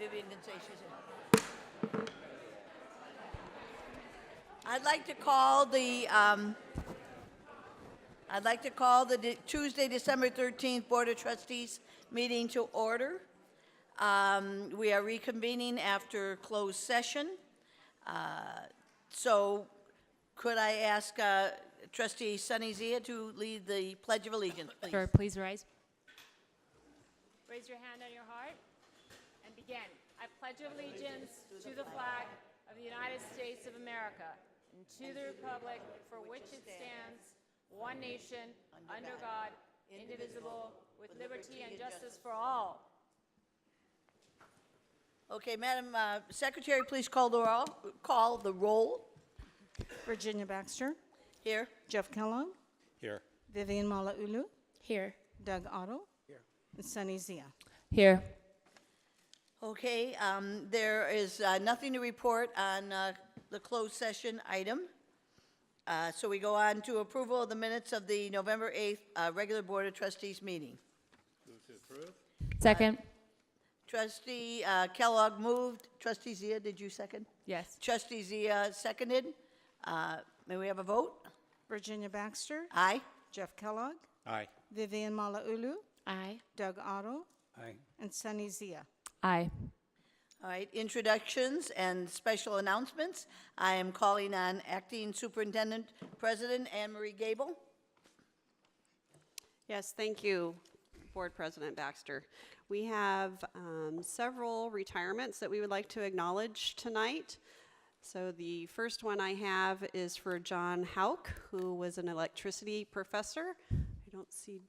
Vivian can say she's in. I'd like to call the Tuesday, December 13th Board of Trustees meeting to order. We are reconvening after closed session. So could I ask Trustee Sunny Zia to lead the Pledge of Allegiance, please? Sure, please rise. Raise your hand on your heart and begin. I pledge allegiance to the flag of the United States of America and to the republic for which it stands, one nation, under God, indivisible, with liberty and justice for all. Okay, Madam Secretary, please call the roll. Virginia Baxter, Here. Jeff Kellogg, Here. Vivian Malauulu, Here. Doug Otto, and Sunny Zia. Here. Okay, there is nothing to report on the closed session item. So we go on to approval of the minutes of the November 8th regular Board of Trustees meeting. Move to approve. Second. Trustee Kellogg moved. Trustee Zia, did you second? Yes. Trustee Zia seconded. May we have a vote? Virginia Baxter, Aye. Jeff Kellogg, Aye. Vivian Malauulu, Aye. Doug Otto, Aye. and Sunny Zia. Aye. All right, introductions and special announcements. I am calling on Acting Superintendent President Anne Marie Gable. Yes, thank you, Board President Baxter. We have several retirements that we would like to acknowledge tonight. So the first one I have is for John Hauk, who was an electricity professor. I don't see,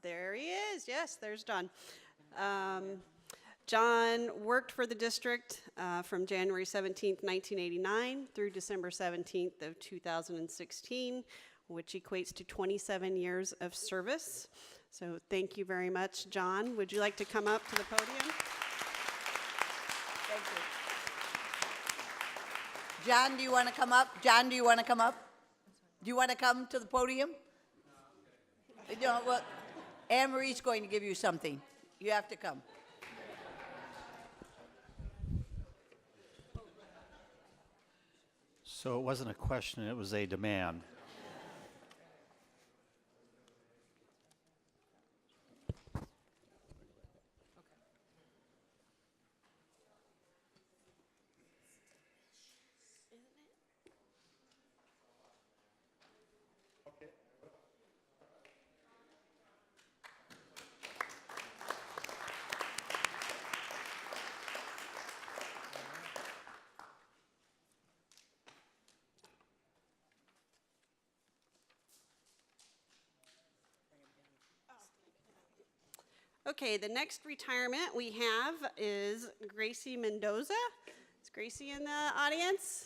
there he is. Yes, there's John. John worked for the district from January 17th, 1989 through December 17th of 2016, which equates to 27 years of service. So thank you very much, John. Would you like to come up to the podium? Thank you. John, do you want to come up? John, do you want to come up? Do you want to come to the podium? No, well, Anne Marie's going to give you something. You have to come. So it wasn't a question, it was a demand. Okay, the next retirement we have is Gracie Mendoza. Is Gracie in the audience?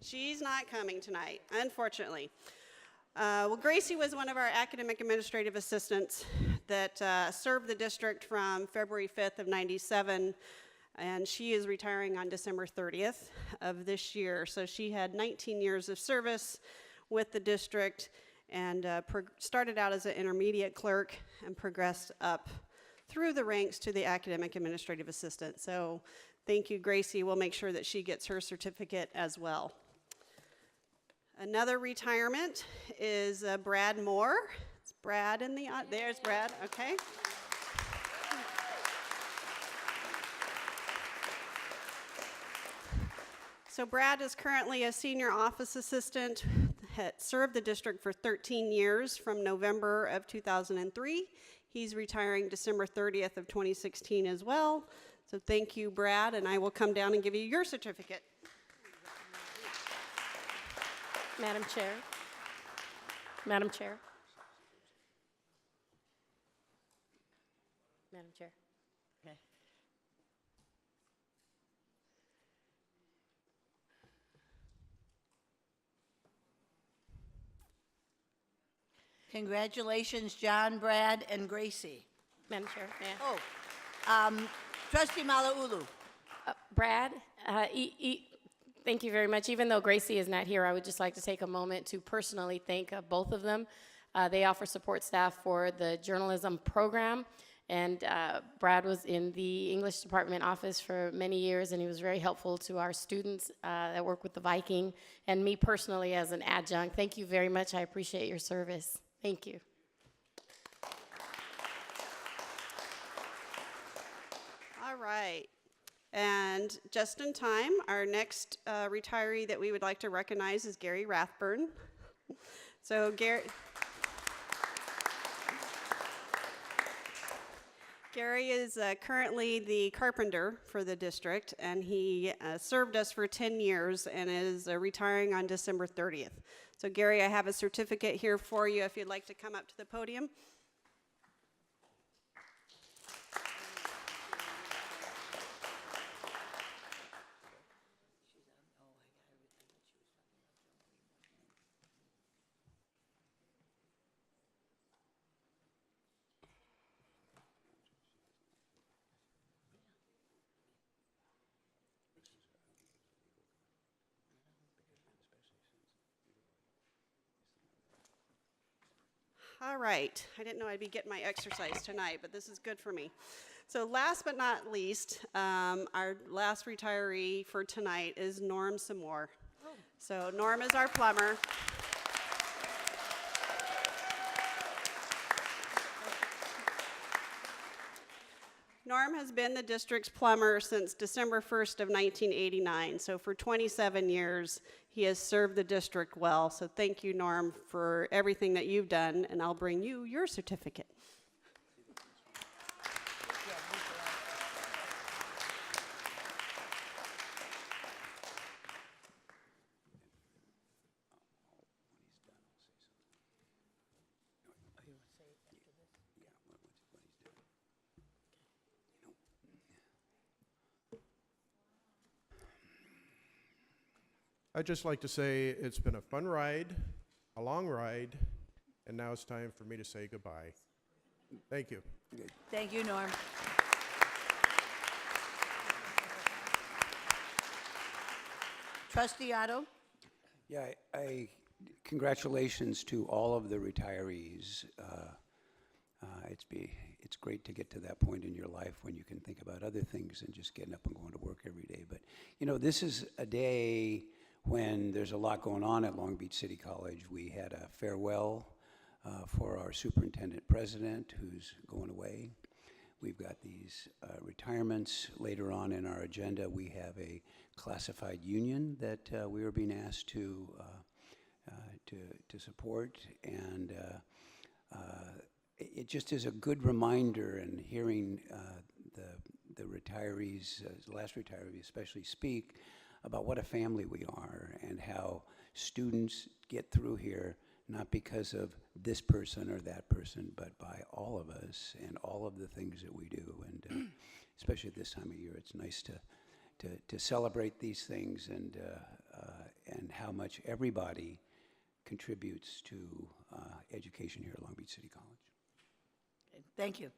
She's not coming tonight, unfortunately. Well, Gracie was one of our academic administrative assistants that served the district from February 5th of 97, and she is retiring on December 30th of this year. So she had 19 years of service with the district and started out as an intermediate clerk and progressed up through the ranks to the academic administrative assistant. So thank you, Gracie. We'll make sure that she gets her certificate as well. Another retirement is Brad Moore. It's Brad in the, there's Brad, okay. So Brad is currently a senior office assistant, had served the district for 13 years from November of 2003. He's retiring December 30th of 2016 as well. So thank you, Brad, and I will come down and give you your certificate. Madam Chair. Madam Chair. Madam Chair. Okay. Congratulations, John, Brad, and Gracie. Madam Chair, may I? Oh, Trustee Malauulu. Brad, thank you very much. Even though Gracie is not here, I would just like to take a moment to personally thank both of them. They offer support staff for the journalism program, And Brad was in the English department office for many years, and he was very helpful to our students that work with the Viking, and me personally as an adjunct. Thank you very much. I appreciate your service. Thank you. All right. And just in time, our next retiree that we would like to recognize is Gary Rathburn. So Gary is currently the carpenter for the district, and he served us for 10 years and is retiring on December 30th. So Gary, I have a certificate here for you if you'd like to come up to the podium. All right, I didn't know I'd be getting my exercise tonight, but this is good for me. So last but not least, our last retiree for tonight is Norm Samore. So Norm is our plumber. Norm has been the district's plumber since December 1st of 1989. So for 27 years, he has served the district well. So thank you, Norm, for everything that you've done, and I'll bring you your certificate. I'd just like to say it's been a fun ride, a long ride, and now it's time for me to say goodbye. Thank you. Thank you, Norm. Trustee Otto? Yeah, congratulations to all of the retirees. It's great to get to that point in your life when you can think about other things than just getting up and going to work every day. But, you know, this is a day when there's a lot going on at Long Beach City College. We had a farewell for our superintendent president who's going away. We've got these retirements later on in our agenda. We have a classified union that we are being asked to support, and it just is a good reminder, and hearing the retirees, the last retiree especially, speak about what a family we are and how students get through here not because of this person or that person, but by all of us and all of the things that we do. And especially this time of year, it's nice to celebrate these things and how much everybody contributes to education here at Long Beach City College. Thank you.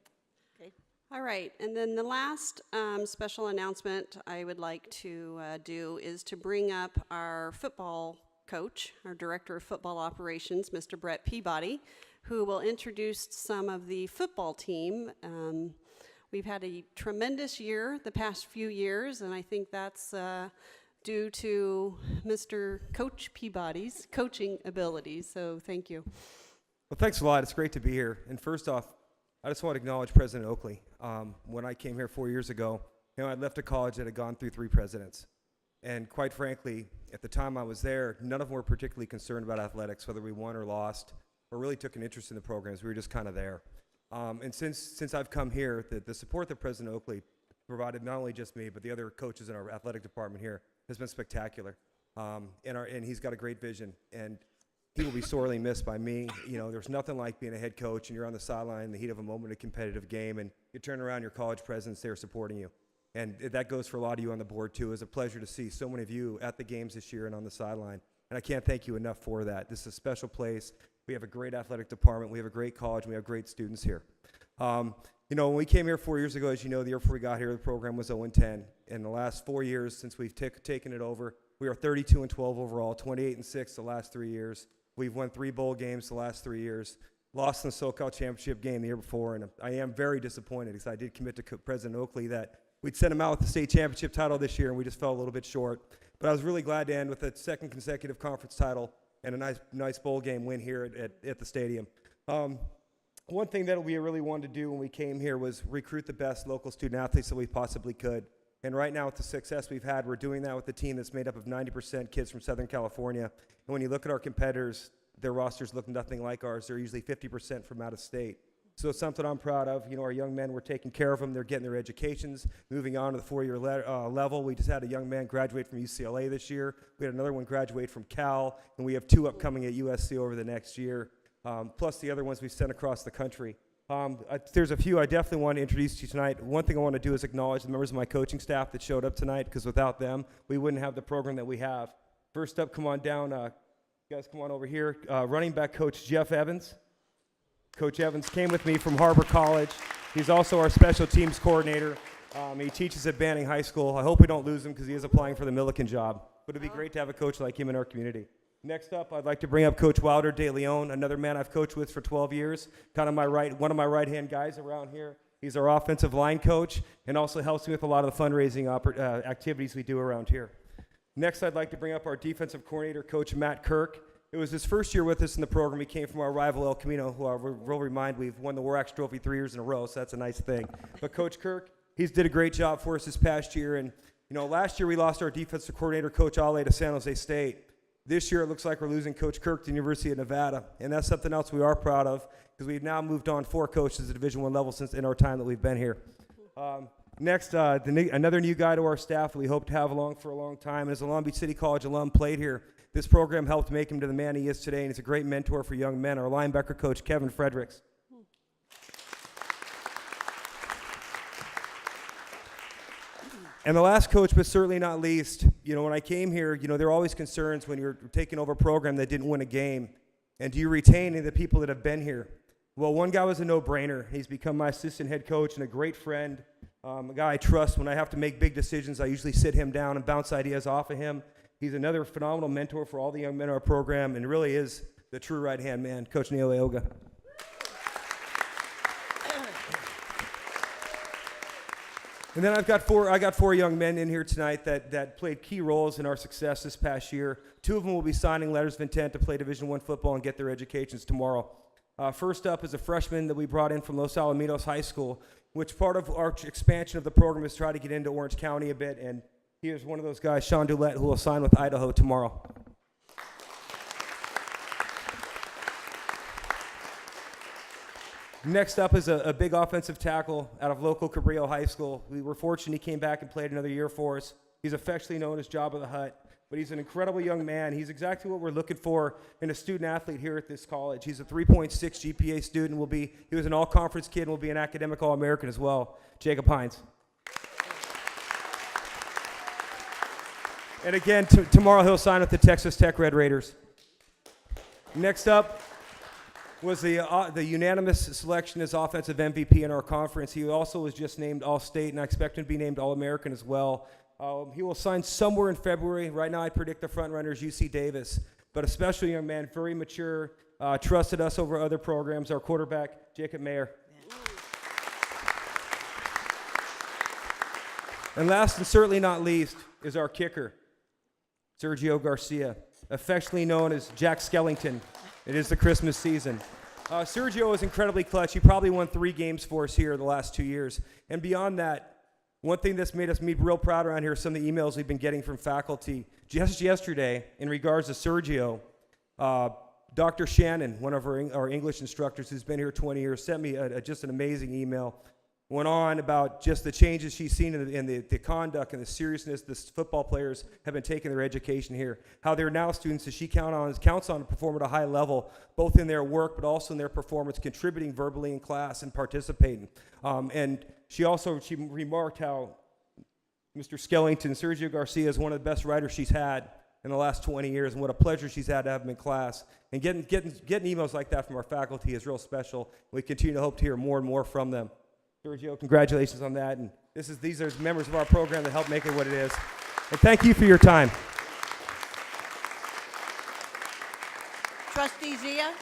Okay. All right, and then the last special announcement I would like to do is to bring up our football coach, our director of football operations, Mr. Brett Peabody, who will introduce some of the football team. We've had a tremendous year the past few years, and I think that's due to Mr. Coach Peabody's coaching abilities, so thank you. Well, thanks a lot. It's great to be here. And first off, I just want to acknowledge President Oakley. When I came here 4 years ago, I'd left a college that had gone through 3 presidents. And quite frankly, at the time I was there, none of them were particularly concerned about athletics, whether we won or lost, or really took an interest in the programs. We were just kind of there. And since I've come here, the support that President Oakley provided, not only just me, but the other coaches in our athletic department here, has been spectacular. And he's got a great vision. And he will be sorely missed by me. You know, there's nothing like being a head coach and you're on the sideline in the heat of a moment of competitive game, and you turn around, your college presidents there supporting you. And that goes for a lot of you on the board, too. It was a pleasure to see so many of you at the games this year and on the sideline. And I can't thank you enough for that. This is a special place. We have a great athletic department. We have a great college. And we have great students here. You know, when we came here 4 years ago, as you know, the year before we got here, the program was 0-10. In the last 4 years since we've taken it over, we are 32-12 overall, 28-6 the last 3 years. We've won 3 bowl games the last 3 years. lost in the SoCal Championship game the year before, and I am very disappointed because I did commit to President Oakley that we'd send him out with the state championship title this year, and we just fell a little bit short. But I was really glad to end with a second consecutive conference title and a nice bowl game win here at the stadium. One thing that we really wanted to do when we came here was recruit the best local student athletes that we possibly could. And right now, with the success we've had, we're doing that with a team that's made up of 90% kids from Southern California. And when you look at our competitors, their rosters look nothing like ours. They're usually 50% from out of state. So it's something I'm proud of. You know, our young men, we're taking care of them. They're getting their educations, moving on to the four-year level. We just had a young man graduate from UCLA this year. We had another one graduate from Cal, and we have 2 upcoming at USC over the next year, plus the other ones we've sent across the country. There's a few I definitely want to introduce to you tonight. One thing I want to do is acknowledge the members of my coaching staff that showed up tonight, because without them, we wouldn't have the program that we have. First up, come on down. You guys come on over here. Running back coach Jeff Evans. Coach Evans came with me from Harbor College. He's also our special teams coordinator. He teaches at Banning High School. I hope we don't lose him because he is applying for the Milliken job. But it'd be great to have a coach like him in our community. Next up, I'd like to bring up Coach Wilder De Leon, another man I've coached with for 12 years, kind of one of my right-hand guys around here. He's our offensive line coach and also helps me with a lot of the fundraising activities we do around here. Next, I'd like to bring up our defensive coordinator, Coach Matt Kirk. It was his first year with us in the program. He came from our rival El Camino, who I will remind we've won the Warax Trophy 3 years in a row, so that's a nice thing. But Coach Kirk, he's did a great job for us this past year. And, you know, last year we lost our defensive coordinator, Coach Ale, to San Jose State. This year it looks like we're losing Coach Kirk to the University of Nevada. And that's something else we are proud of, because we've now moved on 4 coaches at Division I level since in our time that we've been here. Next, another new guy to our staff that we hope to have along for a long time. As a Long Beach City College alum, played here. This program helped make him to the man he is today, and he's a great mentor for young men. Our linebacker coach, Kevin Fredericks. And the last coach, but certainly not least, you know, when I came here, you know, there are always concerns when you're taking over a program that didn't win a game. And do you retain any of the people that have been here? Well, one guy was a no-brainer. He's become my assistant head coach and a great friend, a guy I trust. When I have to make big decisions, I usually sit him down and bounce ideas off of him. He's another phenomenal mentor for all the young men in our program, and really is the true right-hand man, Coach Neil Aoga. And then I got four young men in here tonight that played key roles in our success this past year. 2 of them will be signing letters of intent to play Division I football and get their educations tomorrow. First up is a freshman that we brought in from Los Alamitos High School, which part of our expansion of the program is try to get into Orange County a bit, and he is one of those guys, Sean Dulett, who will sign with Idaho tomorrow. Next up is a big offensive tackle out of local Cabrillo High School. We were fortunate he came back and played another year for us. He's affectionately known as Jabba the Hutt, but he's an incredible young man. He's exactly what we're looking for in a student athlete here at this college. He's a 3.6 GPA student. He was an all-conference kid and will be an academic All-American as well. Jacob Hines. And again, tomorrow he'll sign with the Texas Tech Red Raiders. Next up was the unanimous selection as offensive MVP in our conference. He also was just named All-State, and I expect him to be named All-American as well. He will sign somewhere in February. Right now I predict the front runner is UC Davis, but a special young man, very mature, trusted us over other programs, our quarterback, Jacob Mayer. And last and certainly not least is our kicker, Sergio Garcia, affectionately known as Jack Skellington. It is the Christmas season. Sergio is incredibly clutch. He probably won 3 games for us here the last 2 years. And beyond that, one thing that's made us real proud around here is some of the emails we've been getting from faculty. Just yesterday, in regards to Sergio, Dr. Shannon, one of our English instructors who's been here 20 years, sent me just an amazing email. Went on about just the changes she's seen in the conduct and the seriousness the football players have been taking their education here. How they're now students that she counts on to perform at a high level, both in their work but also in their performance, contributing verbally in class and participating. And she remarked how Mr. Skellington, Sergio Garcia, is one of the best writers she's had in the last 20 years, and what a pleasure she's had to have him in class. And getting emails like that from our faculty is real special. We continue to hope to hear more and more from them. Sergio, congratulations on that. And these are members of our program that help make it what it is. And thank you for your time. Trustee Zia?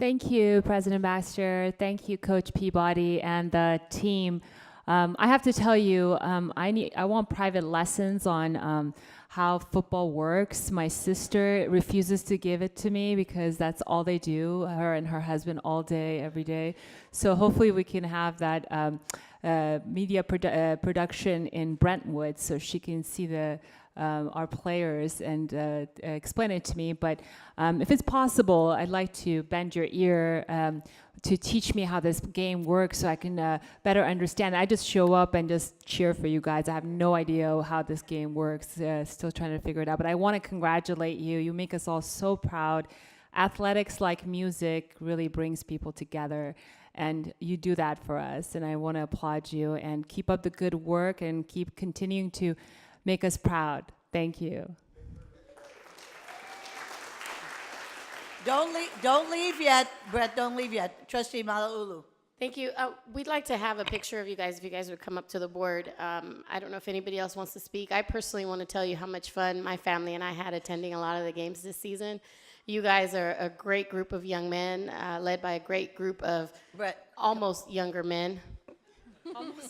Thank you, President Baxter. Thank you, Coach Peabody and the team. I have to tell you, I want private lessons on how football works. My sister refuses to give it to me because that's all they do, her and her husband, all day, every day. So hopefully we can have that media production in Brentwood so she can see our players and explain it to me. But if it's possible, I'd like to bend your ear to teach me how this game works so I can better understand. I just show up and just cheer for you guys. I have no idea how this game works. Still trying to figure it out. But I want to congratulate you. You make us all so proud. Athletics, like music, really brings people together. And you do that for us. And I want to applaud you and keep up the good work and keep continuing to make us proud. Thank you. Don't leave yet, Brett, don't leave yet. Trustee Malauulu. Thank you. We'd like to have a picture of you guys if you guys would come up to the board. I don't know if anybody else wants to speak. I personally want to tell you how much fun my family and I had attending a lot of the games this season. You guys are a great group of young men, led by a great group of almost younger men.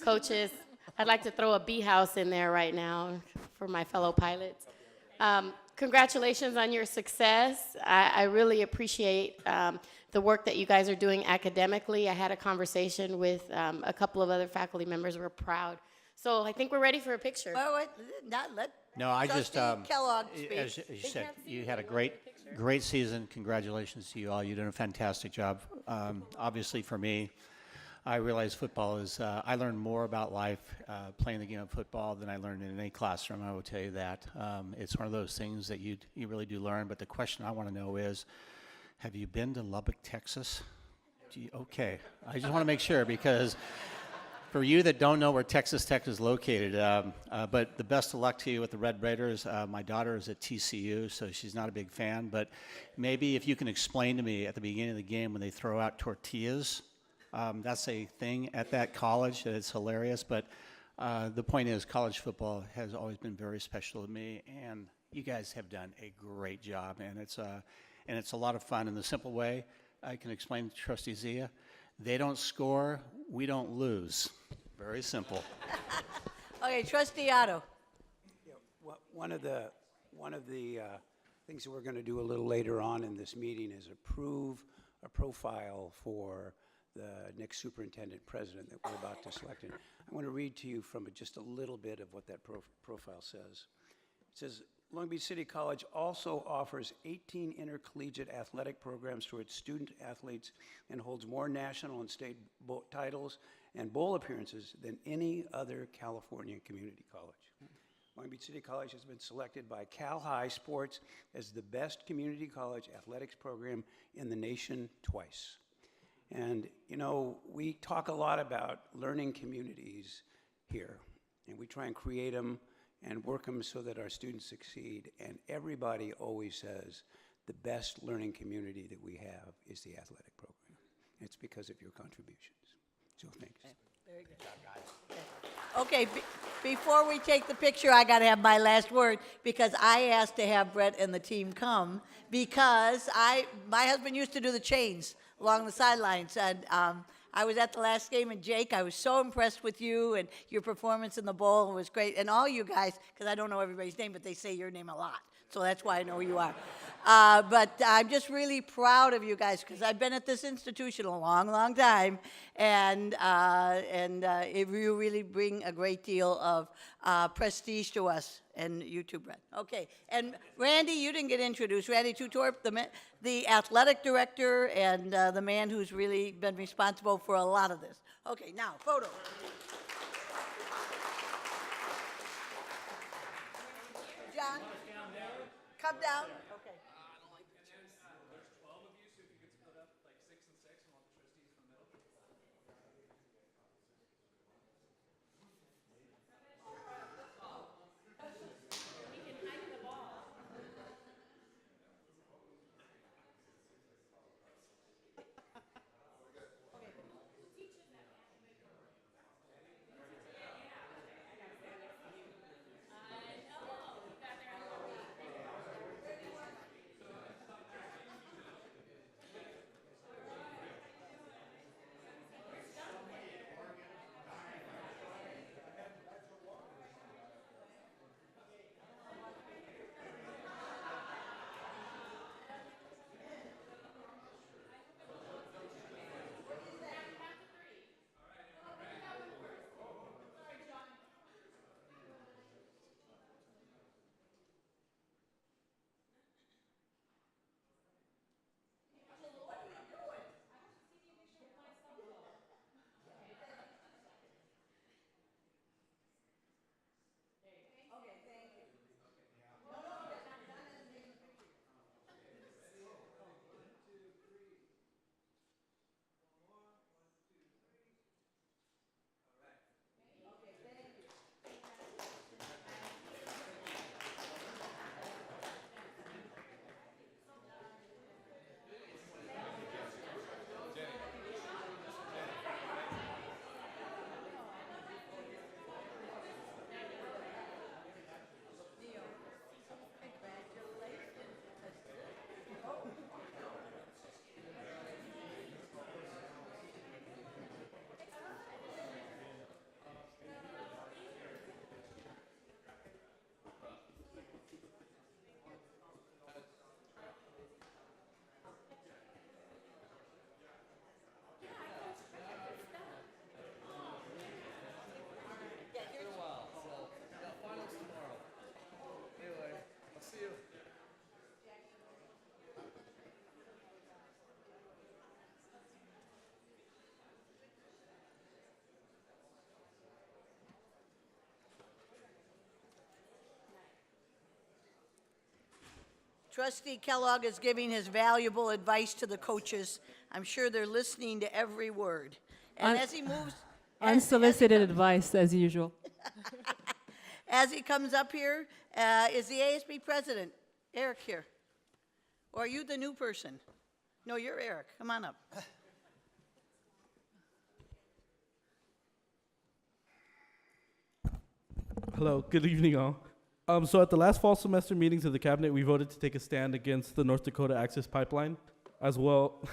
Coaches. I'd like to throw a bee house in there right now for my fellow pilots. Congratulations on your success. I really appreciate the work that you guys are doing academically. I had a conversation with a couple of other faculty members who were proud. So I think we're ready for a picture. Wait, not let No, I just, Trustee Kellogg speak. as you said, you had a great season. Congratulations to you all. You did a fantastic job. Obviously for me, I realize football is, I learned more about life playing the game of football than I learned in any classroom, I will tell you that. It's one of those things that you really do learn, but the question I want to know is, have you been to Lubbock, Texas? Okay, I just want to make sure, because for you that don't know where Texas Tech is located, but the best of luck to you with the Red Raiders. My daughter is at TCU, so she's not a big fan, but maybe if you can explain to me at the beginning of the game when they throw out tortillas, that's a thing at that college. It's hilarious, but the point is college football has always been very special to me, and you guys have done a great job, and it's a lot of fun. In the simple way I can explain to Trustee Zia, they don't score, we don't lose. Very simple. Okay, Trustee Otto. Yeah, one of the things that we're going to do a little later on in this meeting is approve a profile for the next superintendent president that we're about to select. And I want to read to you from just a little bit of what that profile says. It says, Long Beach City College also offers 18 intercollegiate athletic programs for its student athletes and holds more national and state titles and bowl appearances than any other California community college. Long Beach City College has been selected by Cal High Sports as the best community college athletics program in the nation twice. And, you know, we talk a lot about learning communities here, and we try and create them and work them so that our students succeed. And everybody always says the best learning community that we have is the athletic program. It's because of your contributions. So thanks. Very good. Okay, before we take the picture, I got to have my last word, because I asked to have Brett and the team come because my husband used to do the chains along the sidelines, and I was at the last game, and Jake, I was so impressed with you and your performance in the bowl. It was great, and all you guys, because I don't know everybody's name, but they say your name a lot, so that's why I know who you are. But I'm just really proud of you guys, because I've been at this institution a long, long time, and you really bring a great deal of prestige to us, and you too, Brett. Okay, and Randy, you didn't get introduced. Randy Tutorp, the athletic director and the man who's really been responsible for a lot of this. Okay, now, photo. John, come down. Okay. Trustee Kellogg is giving his valuable advice to the coaches. I'm sure they're listening to every word. And as he moves... Unsolicited advice, as usual. As he comes up here, is the ASB president, Eric, here? Or are you the new person? No, you're Eric. Come on up. Hello, good evening all. So at the last fall semester meetings of the cabinet, we voted to take a stand against the North Dakota Access Pipeline, as well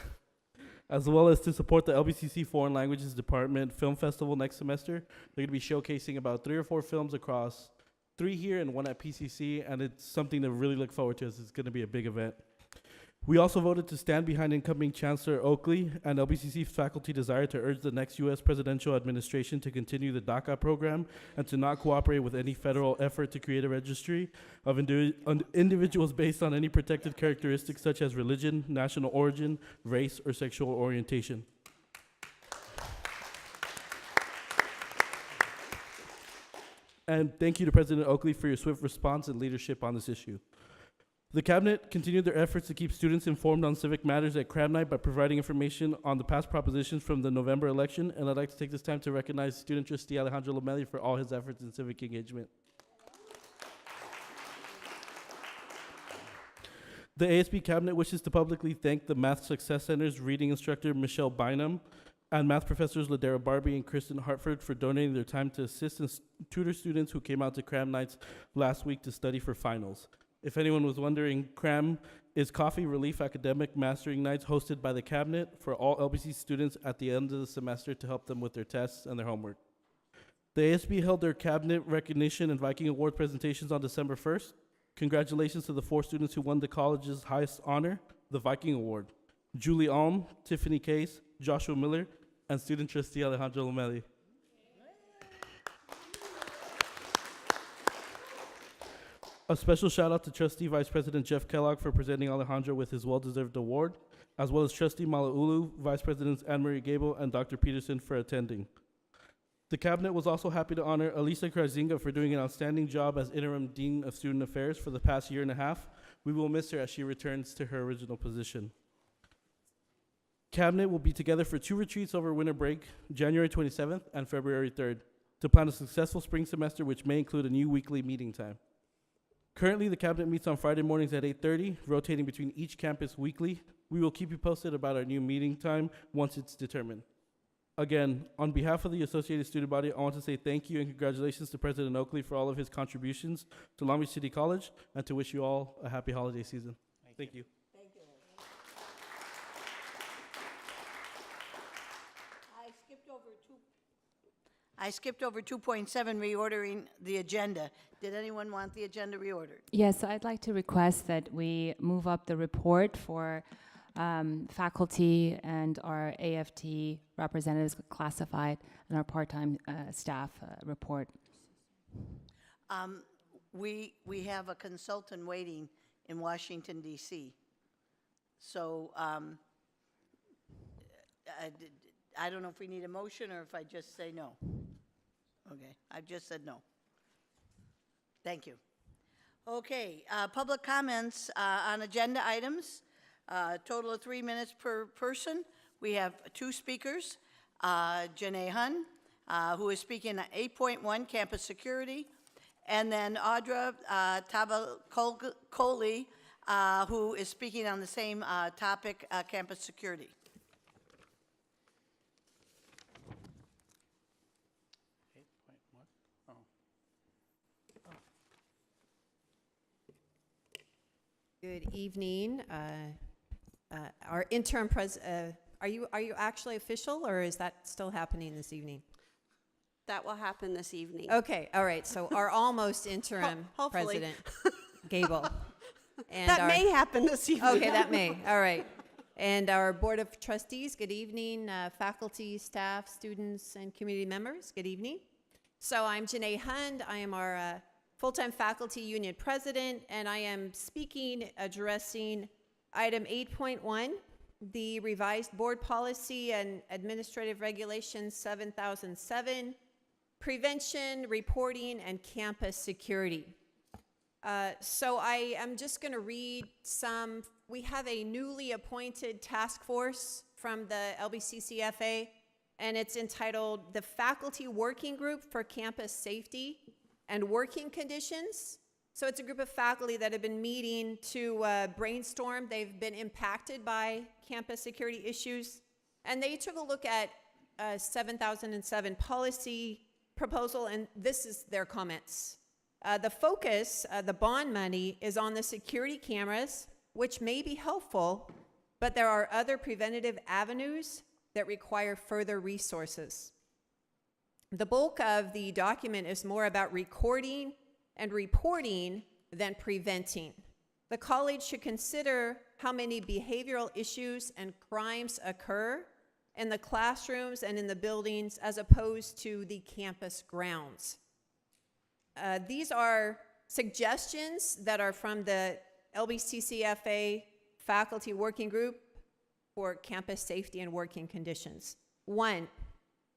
as to support the LBCC Foreign Languages Department Film Festival next semester. They're going to be showcasing about 3 or 4 films across 3 here and 1 at PCC, and it's something to really look forward to as it's going to be a big event. We also voted to stand behind incoming Chancellor Oakley and LBCC faculty desire to urge the next U.S. presidential administration to continue the DACA program and to not cooperate with any federal effort to create a registry of individuals based on any protected characteristics such as religion, national origin, race, or sexual orientation. And thank you to President Oakley for your swift response and leadership on this issue. The cabinet continued their efforts to keep students informed on civic matters at Crab Night by providing information on the past propositions from the November election, and I'd like to take this time to recognize student trustee Alejandro Lomelli for all his efforts in civic engagement. The ASB cabinet wishes to publicly thank the Math Success Center's reading instructor Michelle Bynum and math professors Ladera Barbie and Kristen Hartford for donating their time to assist and tutor students who came out to Crab Nights last week to study for finals. If anyone was wondering, CRAM is Coffee Relief Academic Mastering Nights hosted by the cabinet for all LBC students at the end of the semester to help them with their tests and their homework. The ASB held their cabinet recognition and Viking Award presentations on December 1st. Congratulations to the 4 students who won the college's highest honor, the Viking Award: Julie Alm, Tiffany Case, Joshua Miller, and student trustee Alejandro Lomelli. A special shout out to Trustee Vice President Jeff Kellogg for presenting Alejandro with his well-deserved award, as well as Trustee Mala'ulu, Vice Presidents Anne-Marie Gable and Dr. Peterson for attending. The cabinet was also happy to honor Elisa Krasinga for doing an outstanding job as interim Dean of Student Affairs for the past year and a half. We will miss her as she returns to her original position. Cabinet will be together for 2 retreats over winter break, January 27th and February 3rd, to plan a successful spring semester, which may include a new weekly meeting time. Currently, the cabinet meets on Friday mornings at 8:30, rotating between each campus weekly. We will keep you posted about our new meeting time once it's determined. Again, on behalf of the Associated Student Body, I want to say thank you and congratulations to President Oakley for all of his contributions to Long Beach City College, and to wish you all a happy holiday season. Thank you. Thank you. I skipped over 2.7, reordering the agenda. Did anyone want the agenda reordered? Yes, I'd like to request that we move up the report for faculty and our AFT representatives classified and our part-time staff report. We have a consultant waiting in Washington, D.C. So I don't know if we need a motion or if I just say no. Okay, I've just said no. Thank you. Okay, public comments on agenda items. Total of 3 minutes per person. We have 2 speakers. Janae Hun, who is speaking at 8.1, campus security. And then Audra Tabacoli, who is speaking on the same topic, campus security. Good evening. Our interim are you actually official, or is that still happening this evening? That will happen this evening. Okay, all right. So our almost interim Hopefully. president, Gable. And That may happen this evening. Okay, that may. All right. And our Board of Trustees, good evening. Faculty, staff, students, and community members, good evening. So I'm Janae Hund. I am our full-time faculty union president, and I am speaking, addressing item 8.1, the revised board policy and administrative regulations 7007, prevention, reporting, and campus security. So I am just going to read some. We have a newly appointed task force from the LBCCFA, and it's entitled the Faculty Working Group for Campus Safety and Working Conditions. So it's a group of faculty that have been meeting to brainstorm. They've been impacted by campus security issues, and they took a look at 7007 policy proposal, and this is their comments. The focus, the bond money, is on the security cameras, which may be helpful, but there are other preventative avenues that require further resources. The bulk of the document is more about recording and reporting than preventing. The college should consider how many behavioral issues and crimes occur in the classrooms and in the buildings as opposed to the campus grounds. These are suggestions that are from the LBCCFA Faculty Working Group for Campus Safety and Working Conditions. 1,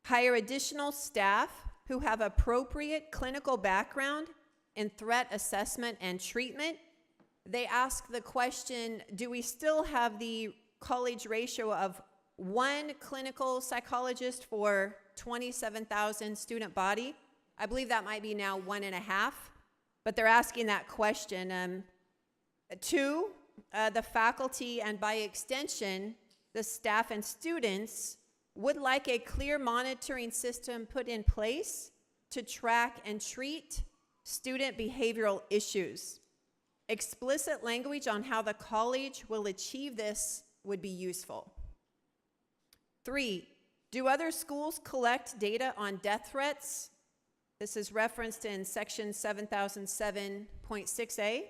hire additional staff who have appropriate clinical background in threat assessment and treatment. They ask the question, do we still have the college ratio of 1 clinical psychologist for 27,000 student body? I believe that might be now 1.5, but they're asking that question. 2, the faculty and by extension, the staff and students would like a clear monitoring system put in place to track and treat student behavioral issues. Explicit language on how the college will achieve this would be useful. 3, do other schools collect data on death threats? This is referenced in section 7007.6a.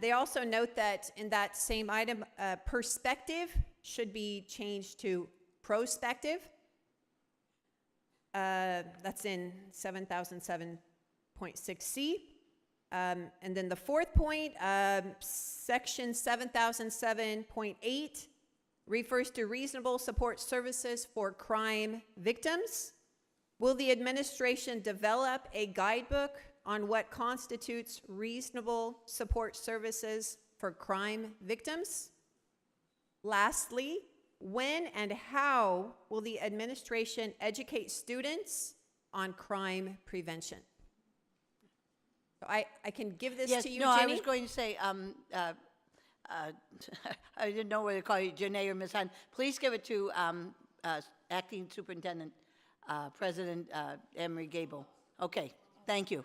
They also note that in that same item, perspective should be changed to prospective. That's in 7007.6c. And then the 4th point, section 7007.8 refers to reasonable support services for crime victims. Will the administration develop a guidebook on what constitutes reasonable support services for crime victims? Lastly, when and how will the administration educate students on crime prevention? So I can give this Yes, to you, no, Jenny. I was going to say, I didn't know whether to call you Janae or Ms. Hunt. Please give it to Acting Superintendent, President Emery Gable. Okay, thank you.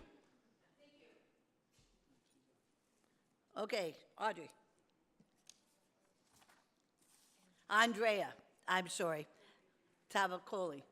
Okay, Audrey. Andrea, I'm sorry. Tavakoli.